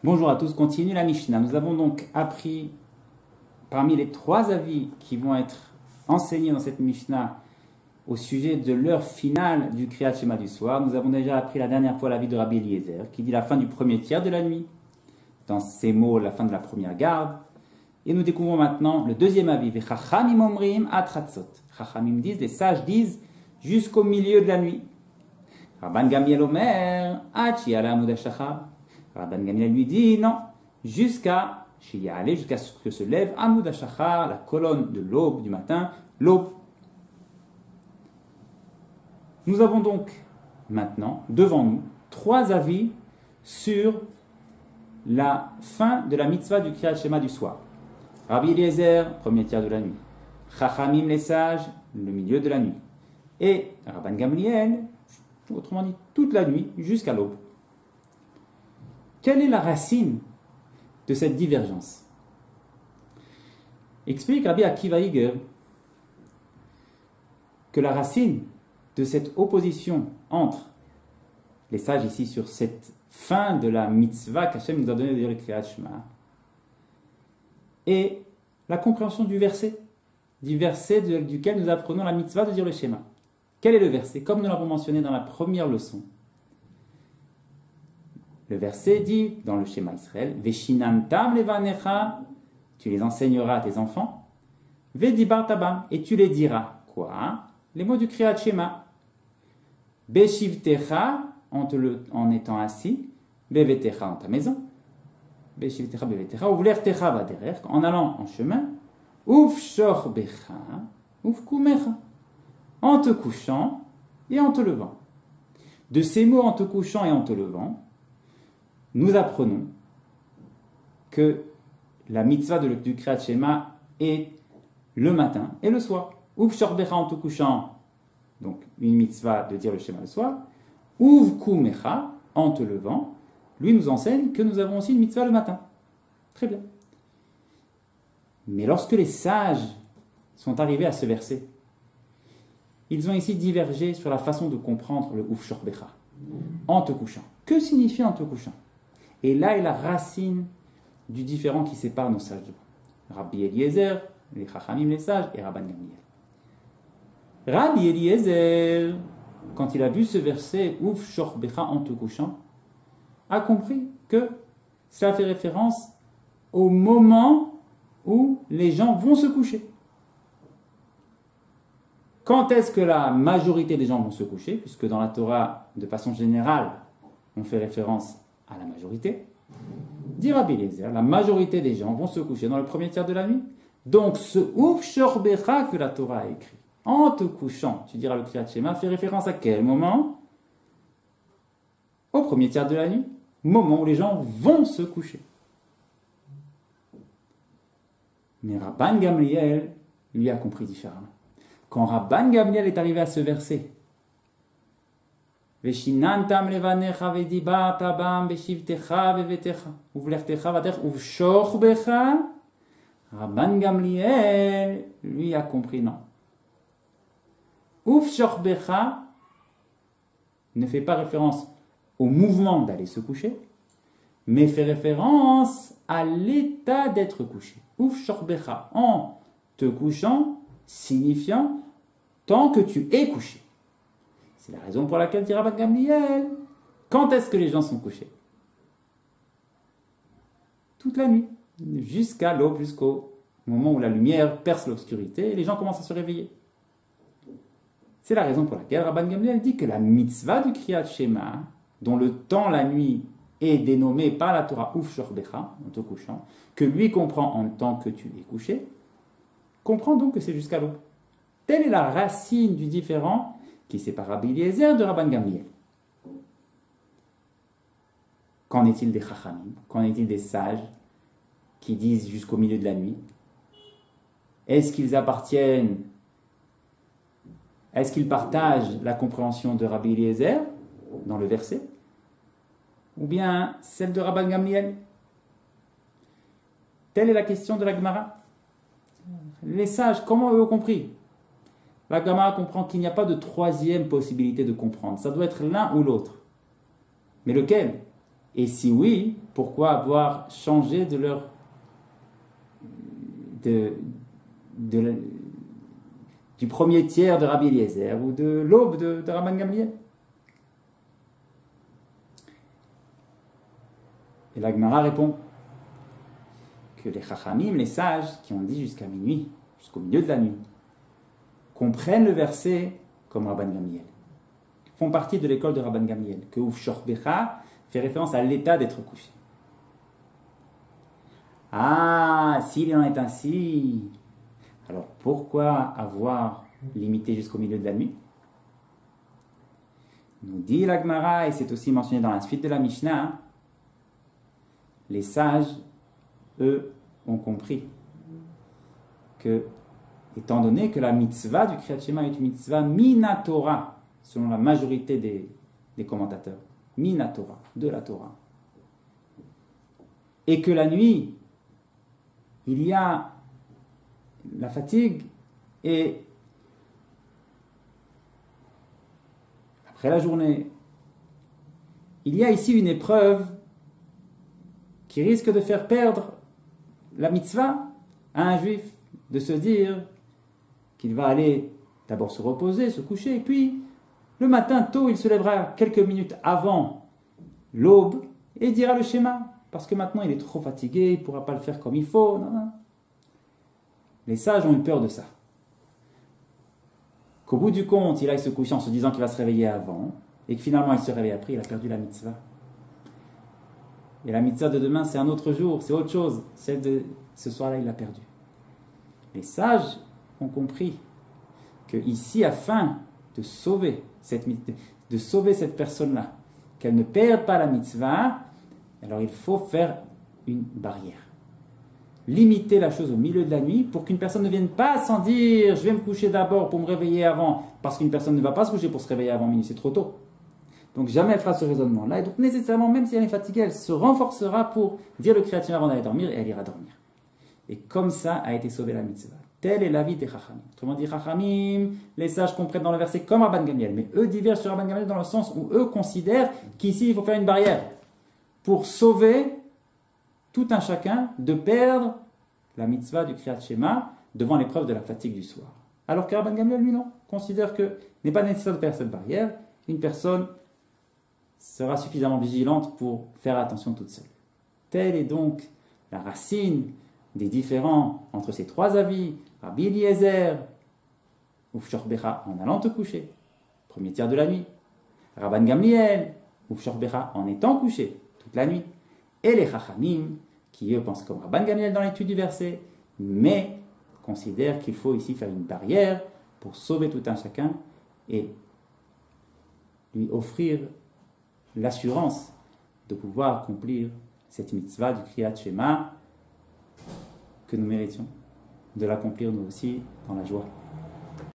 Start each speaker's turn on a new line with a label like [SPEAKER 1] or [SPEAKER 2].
[SPEAKER 1] Bonjour à tous, continue la Mishnah. Nous avons donc appris, parmi les 3 avis qui vont être enseignés dans cette Mishnah au sujet de l'heure finale du Kriyat Shema du soir, nous avons déjà appris la dernière fois l'avis de Rabbi Eliezer, qui dit la fin du premier tiers de la nuit, dans ces mots, la fin de la première garde. Et nous découvrons maintenant le deuxième avis, Chachamim omrim atratzot. Chachamim disent, les sages disent, jusqu'au milieu de la nuit. Rabban Gamliel Omer, Achi ala Mudashachar. Rabban Gamliel lui dit non, jusqu'à ce que se lève Amud HaShachar, la colonne de l'aube du matin, l'aube. Nous avons donc maintenant devant nous 3 avis sur la fin de la mitzvah du Kriyat Shema du soir. Rabbi Eliezer, premier tiers de la nuit. Chachamim les sages, le milieu de la nuit. Et Rabban Gamliel, autrement dit toute la nuit jusqu'à l'aube. Quelle est la racine de cette divergence? Explique Rabbi Akiva Eiger que la racine de cette opposition entre les sages ici sur cette fin de la mitzvah qu'Hachem nous a donnée de dire le Kriyat Shema et la compréhension du verset duquel nous apprenons la mitzvah de dire le Shema. Quel est le verset? Comme nous l'avons mentionné dans la première leçon. Le verset dit dans le schéma Israël, Veshinantam levanecha, tu les enseigneras à tes enfants, Vedibar tabam, et tu les diras. Quoi? Les mots du Kriyat Shema. Beshivtecha, en étant assis, Bevetecha, dans ta maison, Beshivtecha, Bevetecha, Uvlertecha, baderer, en allant en chemin, Uvshorbecha, Uvkumecha, en te couchant et en te levant. De ces mots en te couchant et en te levant, nous apprenons que la mitzvah du Kriyat Shema est le matin et le soir. Uv shorbecha en te couchant, donc une mitzvah de dire le Shema le soir. Uv kumecha en te levant, lui nous enseigne que nous avons aussi une mitzvah le matin. Très bien. Mais lorsque les sages sont arrivés à ce verset, ils ont ici divergé sur la façon de comprendre le Uv shorbecha, en te couchant. Que signifie en te couchant? Et là est la racine du différend qui sépare nos sages. Rabbi Eliezer, les Chachamim, les sages, et Rabban Gamliel. Rabbi Eliezer, quand il a vu ce verset, Ouf shorbecha en te couchant, a compris que ça fait référence au moment où les gens vont se coucher. Quand est-ce que la majorité des gens vont se coucher? Puisque dans la Torah, de façon générale, on fait référence à la majorité, dit Rabbi Eliezer, la majorité des gens vont se coucher dans le premier tiers de la nuit. Donc ce Ouf shorbecha que la Torah a écrit, en te couchant, tu diras le Kriyat Shema, fait référence à quel moment? Au premier tiers de la nuit, moment où les gens vont se coucher. Mais Rabban Gamliel lui a compris différemment. Quand Rabban Gamliel est arrivé à ce verset, Veshinantam levanecha vedibar tabam beshivtecha vevetecha uvlertecha vader uvshorbecha, Rabban Gamliel lui a compris non. Uvshorbecha ne fait pas référence au mouvement d'aller se coucher, mais fait référence à l'état d'être couché. Uvshorbecha, en te couchant, signifiant tant que tu es couché. C'est la raison pour laquelle dit Rabban Gamliel, quand est-ce que les gens sont couchés? Toute la nuit, jusqu'à l'aube, jusqu'au moment où la lumière perce l'obscurité et les gens commencent à se réveiller. C'est la raison pour laquelle Rabban Gamliel dit que la mitzvah du Kriyat Shema, dont le temps, la nuit, est dénommé par la Torah Ouf shorbecha, en te couchant, que lui comprend en tant que tu es couché, comprend donc que c'est jusqu'à l'aube. Telle est la racine du différend qui sépare Rabbi Eliezer de Rabban Gamliel. Qu'en est-il des Chachamim? Qu'en est-il des sages qui disent jusqu'au milieu de la nuit? Est-ce qu'ils appartiennent, est-ce qu'ils partagent la compréhension de Rabbi Eliezer dans le verset? Ou bien celle de Rabban Gamliel? Telle est la question de la Gemara. Les sages, comment eux ont compris? La Gemara comprend qu'il n'y a pas de troisième possibilité de comprendre. Ça doit être l'un ou l'autre. Mais lequel? Et si oui, pourquoi avoir changé de leur du premier tiers de Rabbi Eliezer ou de l'aube de Rabban Gamliel? Et la Gemara répond que les Chachamim, les sages, qui ont dit jusqu'à minuit, jusqu'au milieu de la nuit, comprennent le verset comme Rabban Gamliel, font partie de l'école de Rabban Gamliel, que Ouf Shorbecha fait référence à l'état d'être couché. Ah, s'il en est ainsi, alors pourquoi avoir limité jusqu'au milieu de la nuit? Nous dit la Gemara, et c'est aussi mentionné dans la suite de la Mishnah, les sages, eux, ont compris que, étant donné que la mitzvah du Kriyat Shema est une mitzvah minatora, selon la majorité des commentateurs, minatora, de la Torah, et que la nuit, il y a la fatigue, et après la journée, il y a ici une épreuve qui risque de faire perdre la mitzvah à un juif, de se dire qu'il va aller d'abord se reposer, se coucher, et puis le matin tôt, il se lèvera quelques minutes avant l'aube et dira le schéma, parce que maintenant il est trop fatigué, il ne pourra pas le faire comme il faut. Non, non. Les sages ont eu peur de ça. Qu'au bout du compte, il aille se coucher en se disant qu'il va se réveiller avant, et que finalement il se réveille après, il a perdu la mitzvah. Et la mitzvah de demain, c'est un autre jour, c'est autre chose. Celle de ce soir-là, il l'a perdu. Les sages ont compris que ici, afin de sauver cette personne-là, qu'elle ne perde pas la mitzvah, alors il faut faire une barrière. Limiter la chose au milieu de la nuit pour qu'une personne ne vienne pas sans dire « je vais me coucher d'abord pour me réveiller avant », parce qu'une personne ne va pas se coucher pour se réveiller avant minuit, c'est trop tôt. Donc jamais elle fera ce raisonnement-là, et donc nécessairement, même si elle est fatiguée, elle se renforcera pour dire le Kriyat Shema avant d'aller dormir, et elle ira dormir. Et comme ça a été sauvée la mitzvah. Tel est l'avis des Chachamim. Autrement dit, Chachamim, les sages comprennent dans le verset comme Rabban Gamliel, mais eux divergent sur Rabban Gamliel dans le sens où eux considèrent qu'ici il faut faire une barrière pour sauver tout un chacun de perdre la mitzvah du Kriyat Shema devant l'épreuve de la fatigue du soir. Alors que Rabban Gamliel, lui, non, considère que n'est pas nécessaire de faire cette barrière, une personne sera suffisamment vigilante pour faire attention toute seule. Telle est donc la racine des différends entre ces trois avis. Rabbi Eliezer, Ouf Shorbecha, en allant te coucher, premier tiers de la nuit. Rabban Gamliel, Ouf Shorbecha, en étant couché toute la nuit. Et les Chachamim, qui eux pensent comme Rabban Gamliel dans l'étude du verset, mais considèrent qu'il faut ici faire une barrière pour sauver tout un chacun et lui offrir l'assurance de pouvoir accomplir cette mitzvah du Kriyat Shema que nous méritions, de l'accomplir nous aussi dans la joie.